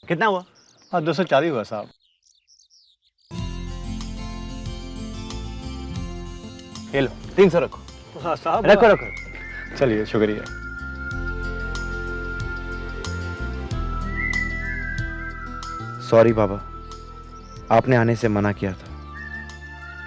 कितना हुआ? हाँ 240 हुआ साहब। ये लो 300 रखो। हाँ साहब रखो रखो। चलिए शुक्रिया। सॉरी बाबा, आपने आने से मना किया था,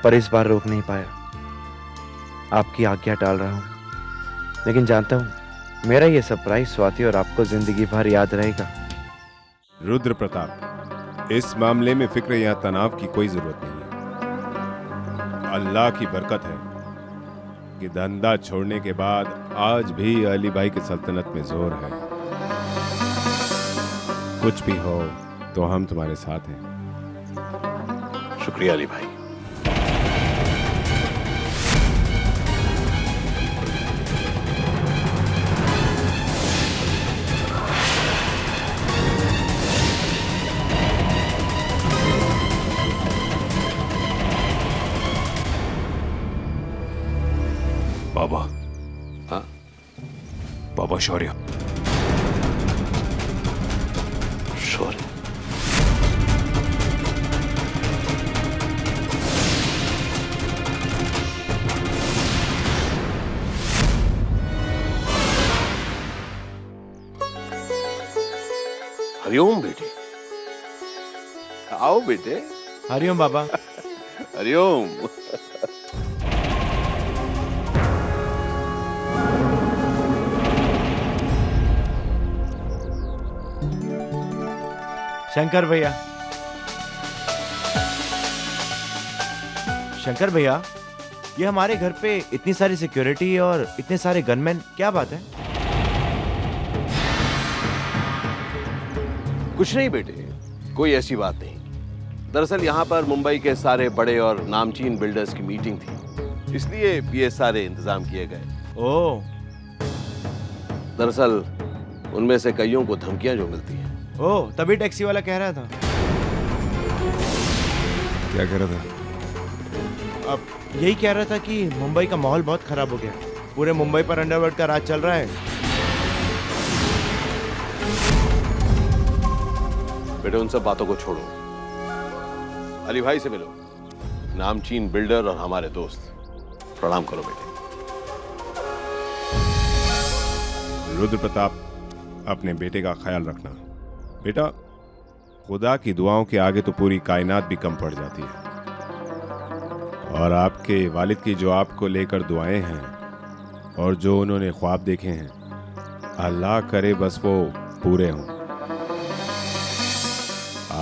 पर इस बार रोक नहीं पाया। आपकी आज्ञा टाल रहा हूं, लेकिन जानता हूं मेरा ये सरप्राइज स्वाति और आपको जिंदगी भर याद रहेगा। रुद्र प्रताप, इस मामले में फिक्र या तनाव की कोई जरूरत नहीं है। अल्लाह की बरकत है कि धंधा छोड़ने के बाद आज भी अली भाई की सल्तनत में जोर है। कुछ भी हो तो हम तुम्हारे साथ हैं। शुक्रिया अली भाई। बाबा। हाँ बाबा शौर्य। शौर्य। हरिओम बेटे, आओ बेटे। हरिओम बाबा। हरिओम। शंकर भैया, शंकर भैया, ये हमारे घर पे इतनी सारी सिक्योरिटी और इतने सारे गनमैन, क्या बात है? कुछ नहीं बेटे, कोई ऐसी बात नहीं। दरअसल यहाँ पर मुंबई के सारे बड़े और नामचीन बिल्डर्स की मीटिंग थी, इसलिए ये सारे इंतजाम किए गए। ओह, दरअसल उनमें से कईयों को धमकियां जो मिलती हैं। ओह, तभी टैक्सी वाला कह रहा था। क्या कह रहा था? अब यही कह रहा था कि मुंबई का माहौल बहुत खराब हो गया, पूरे मुंबई पर अंडरवर्ल्ड का राज चल रहा है। बेटे उन सब बातों को छोड़ो, अली भाई से मिलो, नामचीन बिल्डर और हमारे दोस्त। प्रणाम करो बेटे। रुद्र प्रताप, अपने बेटे का ख्याल रखना। बेटा, खुदा की दुआओं के आगे तो पूरी कायनात भी कम पड़ जाती है, और आपके वालिद की जो आपको लेकर दुआएं हैं और जो उन्होंने ख्वाब देखे हैं, अल्लाह करे बस वो पूरे हों।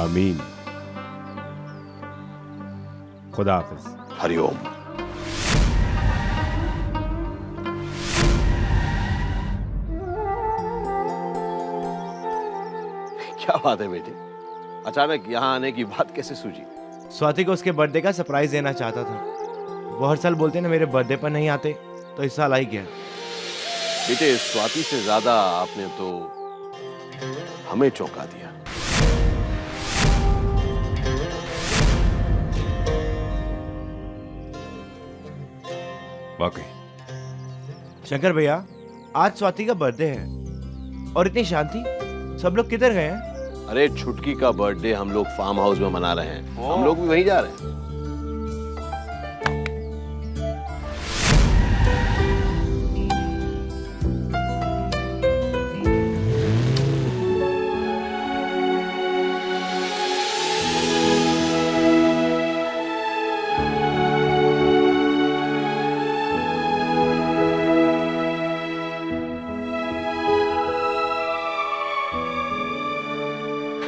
आमीन। खुदा हाफिज। हरिओम। क्या बात है बेटे, अचानक यहाँ आने की बात कैसे सूझी? स्वाति को उसके बर्थडे का सरप्राइज देना चाहता था। वो हर साल बोलते ना मेरे बर्थडे पर नहीं आते, तो इस साल आ ही गया। बेटे स्वाति से ज्यादा आपने तो हमें चौंका दिया। वाकई। शंकर भैया, आज स्वाति का बर्थडे है और इतनी शांति, सब लोग किधर गए हैं? अरे छुटकी का बर्थडे हम लोग फार्म हाउस में मना रहे हैं, हम लोग भी वहीं जा रहे हैं।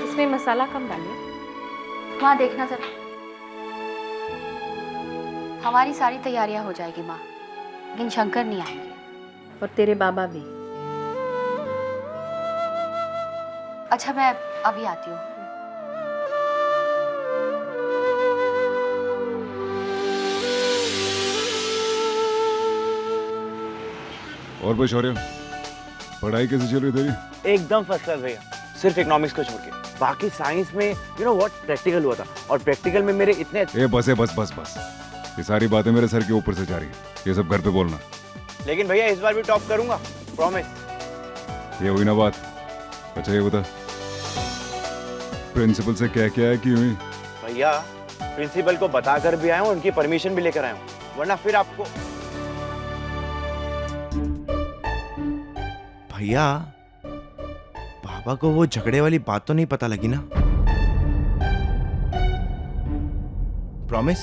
इसमें मसाला कम डालिए। माँ देखना जरा, हमारी सारी तैयारियां हो जाएगी माँ, लेकिन शंकर नहीं आएंगे। और तेरे बाबा भी। अच्छा मैं अभी आती हूँ। और भाई शौर्य, पढ़ाई कैसे चल रही तेरी? एकदम फर्स्ट क्लास भैया, सिर्फ इकोनॉमिक्स को छोड़ के। बाकी साइंस में यू नो व्हाट प्रैक्टिकल हुआ था, और प्रैक्टिकल में मेरे इतने बस है, बस बस बस, ये सारी बातें मेरे सर के ऊपर से जा रही है, ये सब घर पे बोलना। लेकिन भैया इस बार भी टॉप करूंगा, प्रॉमिस। ये हुई ना बात। अच्छा ये बता, प्रिंसिपल से क्या क्या है कि हुई? भैया प्रिंसिपल को बताकर भी आया हूँ, उनकी परमिशन भी लेकर आया हूँ, वरना फिर आपको। भैया पापा को वो झगड़े वाली बात तो नहीं पता लगी ना? प्रॉमिस?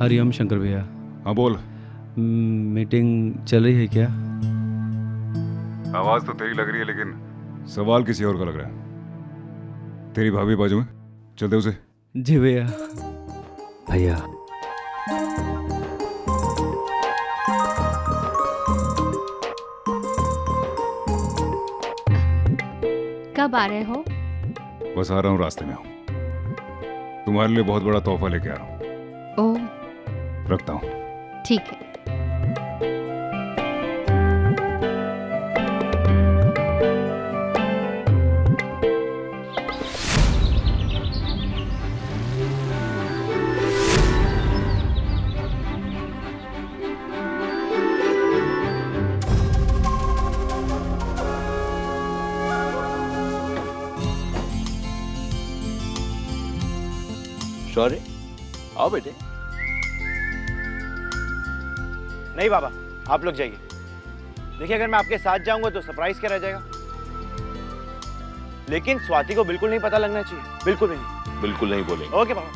हरिओम शंकर भैया। हाँ बोल। मीटिंग चल रही है क्या? आवाज तो तेरी लग रही है लेकिन सवाल किसी और का लग रहा है। तेरी भाभी बाजू में, चल दे उसे। जी भैया। भैया कब आ रहे हो? बस आ रहा हूँ, रास्ते में हूँ। तुम्हारे लिए बहुत बड़ा तोहफा लेके आ रहा हूँ। ओह रखता हूँ। ठीक है। शौर्य, आओ बेटे। नहीं बाबा, आप लोग जाइए। देखिए अगर मैं आपके साथ जाऊंगा तो सरप्राइज क्या रह जाएगा। लेकिन स्वाति को बिल्कुल नहीं पता लगना चाहिए, बिल्कुल नहीं। बिल्कुल नहीं बोलेंगे। ओके बाबा।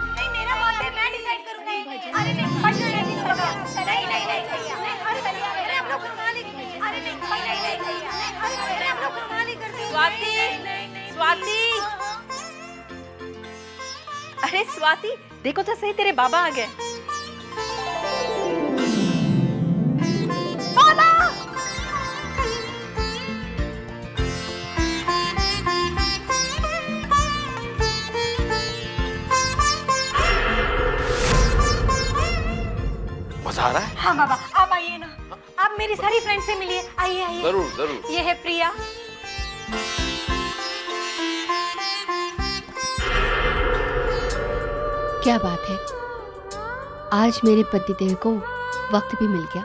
नहीं मेरा बर्थडे मैं डिसाइड करूंगा। अरे नहीं फर्स्ट नहीं होगा। नहीं नहीं नहीं अरे हम लोग रुमाली। अरे नहीं अरे हम लोग रुमाली कर दी। स्वाति, अरे स्वाति देखो तो सही, तेरे बाबा आ गए। मजा आ रहा है? हाँ बाबा आप आइए ना, आप मेरी सारी फ्रेंड से मिलिए। आइए आइए। जरूर जरूर। ये है प्रिया। क्या बात है, आज मेरे पतिदेव को वक्त भी मिल गया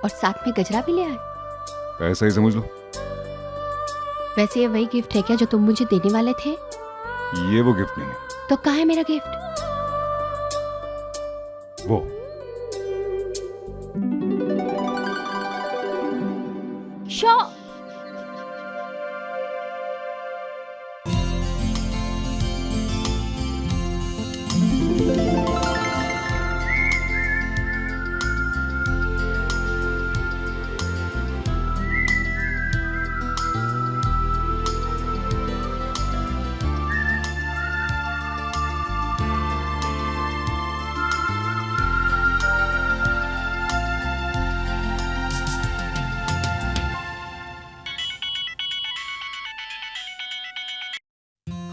और साथ में गजरा भी ले आए। ऐसा ही समझ लो। वैसे ये वही गिफ्ट है क्या जो तुम मुझे देने वाले थे? ये वो गिफ्ट नहीं है। तो कहाँ है मेरा गिफ्ट? वो शो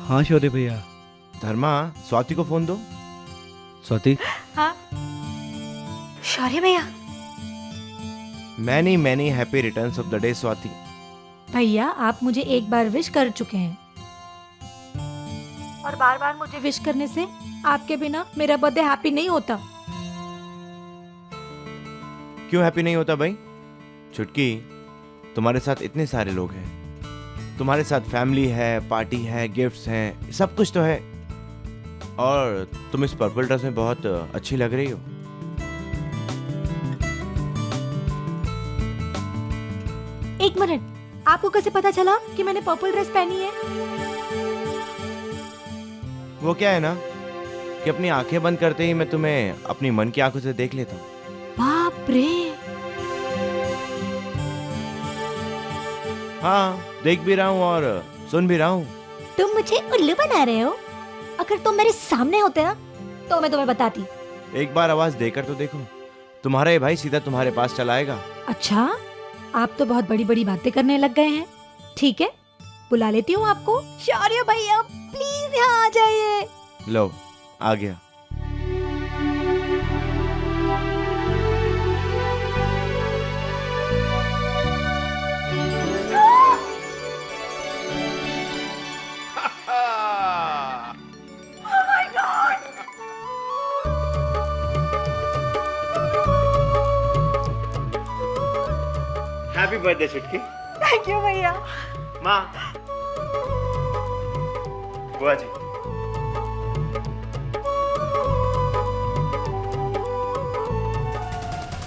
हाँ शौर्य भैया। धर्मा स्वाति को फोन दो। स्वाति। हाँ शौर्य भैया। Many many happy returns of the day Swati. भैया आप मुझे एक बार विश कर चुके हैं और बार बार मुझे विश करने से आपके बिना मेरा बर्थडे हैप्पी नहीं होता। क्यों हैप्पी नहीं होता भाई? छुटकी, तुम्हारे साथ इतने सारे लोग हैं, तुम्हारे साथ फैमिली है, पार्टी है, गिफ्ट्स हैं, सब कुछ तो है। और तुम इस पर्पल ड्रेस में बहुत अच्छी लग रही हो। एक मिनट, आपको कैसे पता चला कि मैंने पर्पल ड्रेस पहनी है? वो क्या है ना कि अपनी आंखें बंद करते ही मैं तुम्हें अपनी मन की आंखों से देख लेता हूँ। बाप रे। हाँ, देख भी रहा हूँ और सुन भी रहा हूँ। तुम मुझे उल्लू बना रहे हो? अगर तुम मेरे सामने होते ना तो मैं तुम्हें बताती। एक बार आवाज देकर तो देखो, तुम्हारा ये भाई सीधा तुम्हारे पास चला आएगा। अच्छा, आप तो बहुत बड़ी बड़ी बातें करने लग गए हैं। ठीक है, बुला लेती हूँ आपको। शौर्य भैया प्लीज यहाँ आ जाइए। लो, आ गया। Oh my God! Happy birthday छुटकी। थैंक यू भैया। माँ, बुआ जी।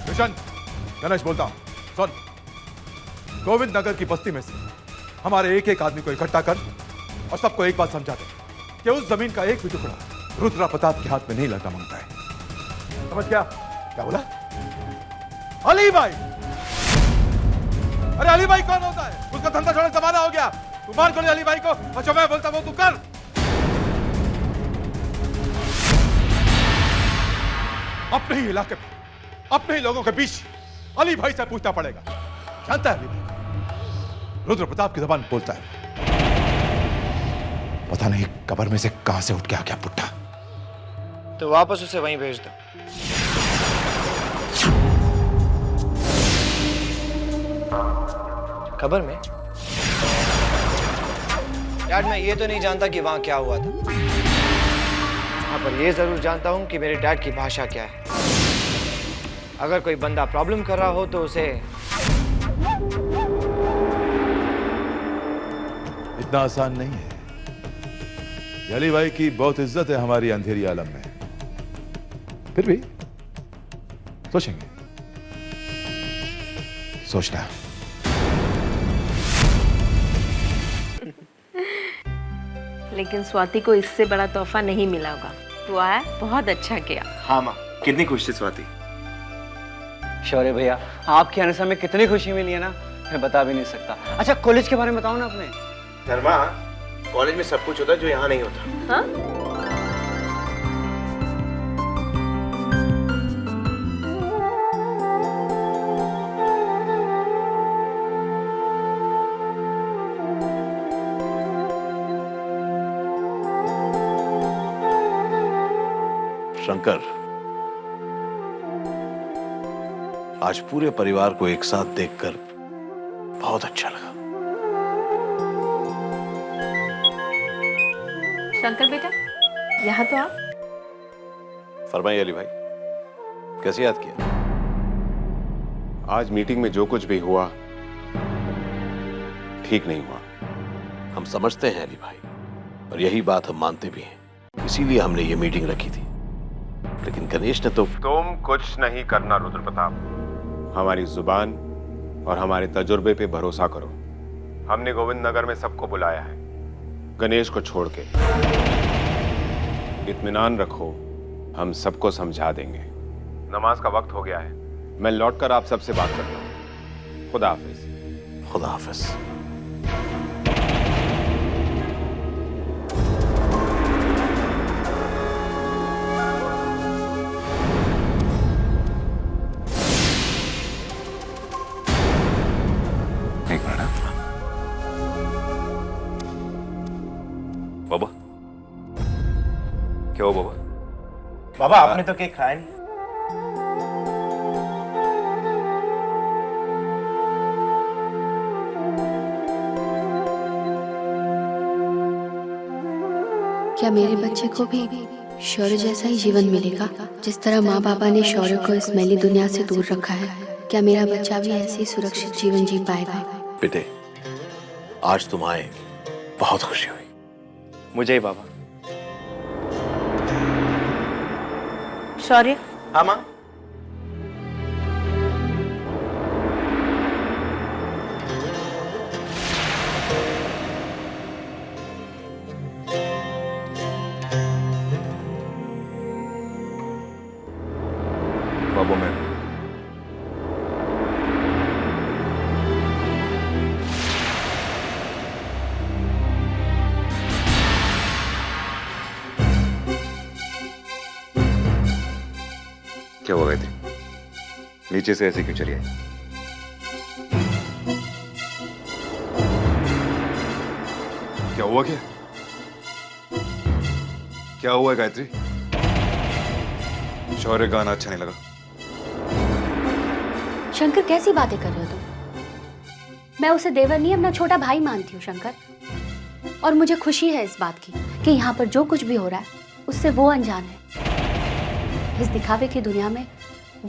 मिशन गणेश बोलता हूं, सुन। गोविंद नगर की बस्ती में से हमारे एक एक आदमी को इकट्ठा कर और सबको एक बात समझा दे कि उस जमीन का एक भी टुकड़ा रुद्रा प्रताप के हाथ में नहीं लगना मांगता है। समझ गया? क्या बोला? अली भाई। अरे अली भाई कौन होता है? उसका धंधा छोड़ने जमाना हो गया। तू मार गोली अली भाई को, और जो मैं बोलता वो तू कर। अपने ही इलाके में, अपने ही लोगों के बीच अली भाई से पूछना पड़ेगा। जानता है अली भाई रुद्र प्रताप की जबान बोलता है। पता नहीं कब्र में से कहां से उठ के आ गया पुट्टा। तो वापस उसे वहीं भेज दो। खबर में? डैड, मैं ये तो नहीं जानता कि वहां क्या हुआ था। हाँ, पर ये जरूर जानता हूं कि मेरे डैड की भाषा क्या है। अगर कोई बंदा प्रॉब्लम कर रहा हो तो उसे इतना आसान नहीं है। अली भाई की बहुत इज्जत है हमारी अंधेरी आलम में। फिर भी सोचेंगे। सोचना। लेकिन स्वाति को इससे बड़ा तोहफा नहीं मिला होगा। तू आया, बहुत अच्छा किया। हाँ माँ, कितनी खुश थी स्वाति। शौर्य भैया, आपके आने से हमें कितनी खुशी मिली है ना, मैं बता भी नहीं सकता। अच्छा, कॉलेज के बारे में बताओ ना अपने। धर्मा, कॉलेज में सब कुछ होता है जो यहाँ नहीं होता। हाँ? शंकर, आज पूरे परिवार को एक साथ देखकर बहुत अच्छा लगा। शंकर बेटा, यहाँ तो आप। फरमाइए अली भाई, कैसे याद किया? आज मीटिंग में जो कुछ भी हुआ ठीक नहीं हुआ। हम समझते हैं अली भाई, और यही बात हम मानते भी हैं। इसीलिए हमने ये मीटिंग रखी थी। लेकिन गणेश ने तो। तुम कुछ नहीं करना रुद्र प्रताप। हमारी जुबान और हमारे तजुर्बे पे भरोसा करो। हमने गोविंद नगर में सबको बुलाया है, गणेश को छोड़ के। इत्मीनान रखो, हम सबको समझा देंगे। नमाज का वक्त हो गया है, मैं लौटकर आप सबसे बात करता हूँ। खुदा हाफिज। खुदा हाफिज। बाबा, क्या हो बाबा? बाबा, आपने तो केक खाया नहीं। क्या मेरे बच्चे को भी शौर्य जैसा ही जीवन मिलेगा, जिस तरह माँ बाबा ने शौर्य को इस मैली दुनिया से दूर रखा है? क्या मेरा बच्चा भी ऐसे ही सुरक्षित जीवन जी पाएगा? बेटे, आज तुम आए, बहुत खुशी हुई। मुझे ही बाबा। शौर्य। हाँ माँ। बाबा, मैं क्या हुआ गायत्री? नीचे से ऐसे क्यों चली आई? क्या हुआ? क्या हुआ गायत्री? शौर्य गाना अच्छा नहीं लगा? शंकर, कैसी बातें कर रहे हो तुम? मैं उसे देवर नहीं, अपना छोटा भाई मानती हूँ शंकर। और मुझे खुशी है इस बात की कि यहाँ पर जो कुछ भी हो रहा है उससे वो अनजान है। इस दिखावे की दुनिया में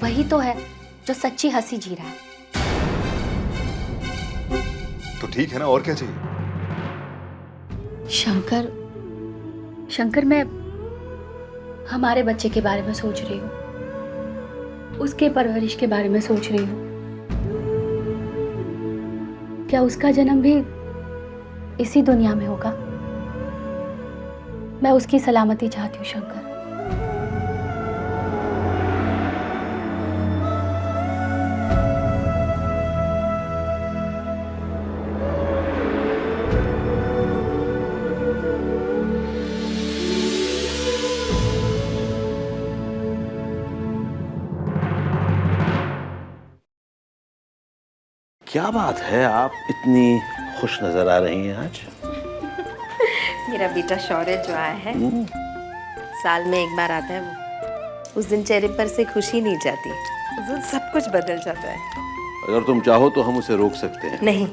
वही तो है जो सच्ची हंसी जी रहा है। तो ठीक है ना, और क्या चाहिए? शंकर, शंकर, मैं हमारे बच्चे के बारे में सोच रही हूँ, उसके परवरिश के बारे में सोच रही हूँ। क्या उसका जन्म भी इसी दुनिया में होगा? मैं उसकी सलामती चाहती हूँ शंकर। क्या बात है, आप इतनी खुश नजर आ रही हैं आज? मेरा बेटा शौर्य जो आया है, साल में एक बार आता है वो। उस दिन चेहरे पर से खुशी नहीं जाती, उस दिन सब कुछ बदल जाता है। अगर तुम चाहो तो हम उसे रोक सकते हैं। नहीं,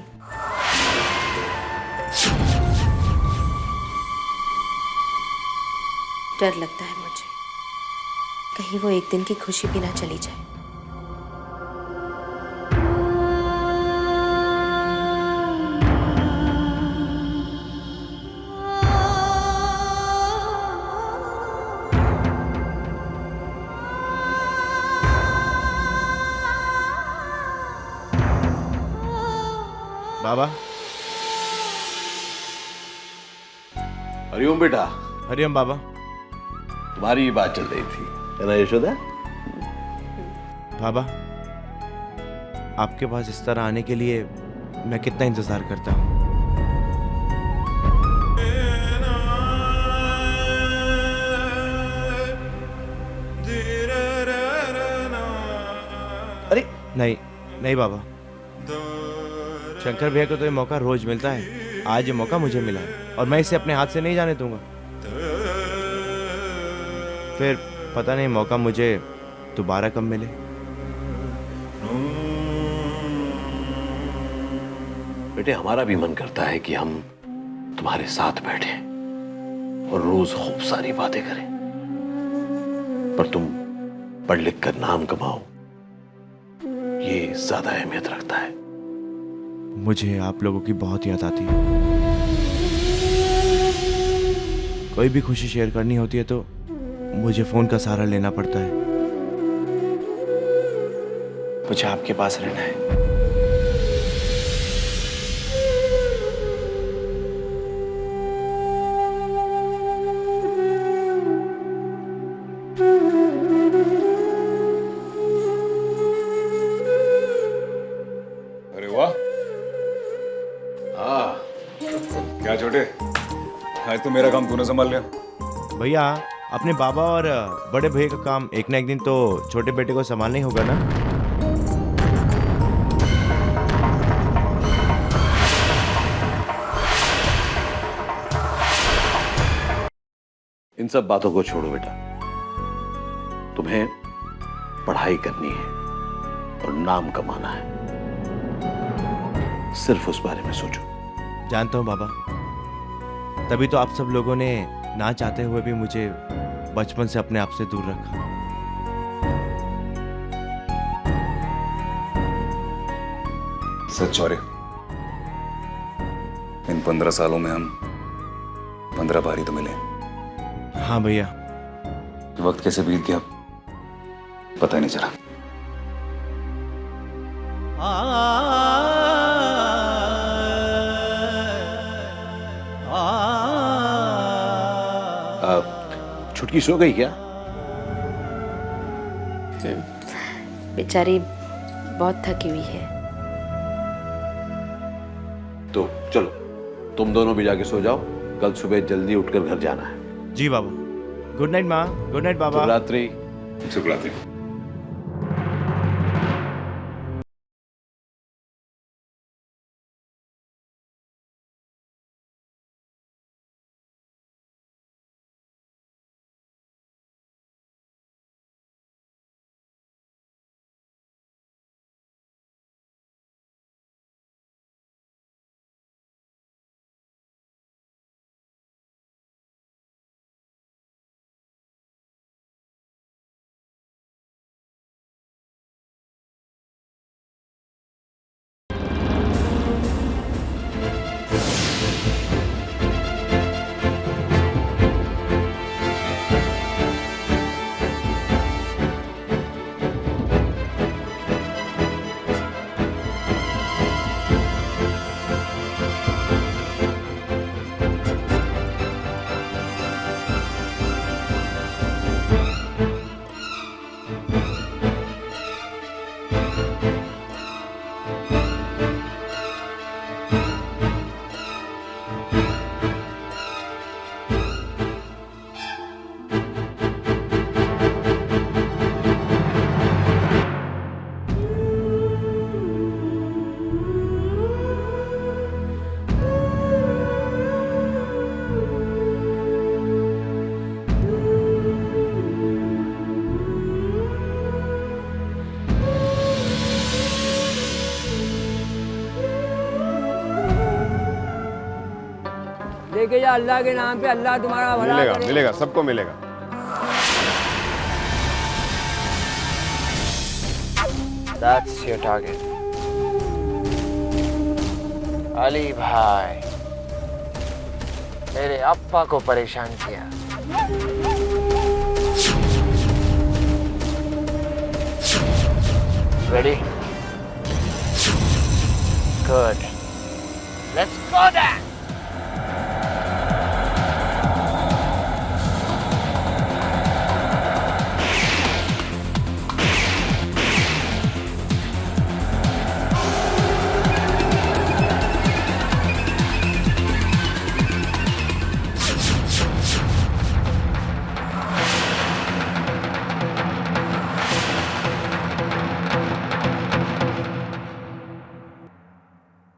डर लगता है मुझे, कहीं वो एक दिन की खुशी भी ना चली जाए। बाबा। हरिओम बेटा। हरिओम बाबा। तुम्हारी ही बात चल रही थी, है ना यशोदा? बाबा, आपके पास इस तरह आने के लिए मैं कितना इंतजार करता हूँ। अरे नहीं नहीं बाबा, शंकर भैया को तो ये मौका रोज मिलता है, आज ये मौका मुझे मिला है और मैं इसे अपने हाथ से नहीं जाने दूंगा। फिर पता नहीं मौका मुझे दोबारा कब मिले। बेटे, हमारा भी मन करता है कि हम तुम्हारे साथ बैठे और रोज खूब सारी बातें करें, पर तुम पढ़ लिख कर नाम कमाओ, ये ज्यादा अहमियत रखता है। मुझे आप लोगों की बहुत याद आती है। कोई भी खुशी शेयर करनी होती है तो मुझे फोन का सहारा लेना पड़ता है। मुझे आपके पास रहना है। अरे वाह, क्या छोटे, आज तो मेरा काम तूने संभाल लिया। भैया, अपने बाबा और बड़े भैया का काम एक ना एक दिन तो छोटे बेटे को संभालना ही होगा ना। इन सब बातों को छोड़ो बेटा, तुम्हें पढ़ाई करनी है और नाम कमाना है, सिर्फ उस बारे में सोचो। जानता हूँ बाबा, तभी तो आप सब लोगों ने ना चाहते हुए भी मुझे बचपन से अपने आप से दूर रखा। सच सॉरी, इन 15 सालों में हम 15 बार ही तो मिले। हाँ भैया। वक्त कैसे बीत गया पता ही नहीं चला। छुटकी सो गई क्या? बेचारी बहुत थकी हुई है। तो चलो, तुम दोनों भी जाके सो जाओ, कल सुबह जल्दी उठकर घर जाना है। जी बाबा। गुड नाइट माँ। गुड नाइट बाबा। शुभ रात्रि। शुभ रात्रि। लेके जा अल्लाह के नाम पे, अल्लाह तुम्हारा भला मिलेगा करे। मिलेगा, सबको मिलेगा। That's your target. अली भाई, मेरे अप्पा को परेशान किया। Ready? Good. Let's go then!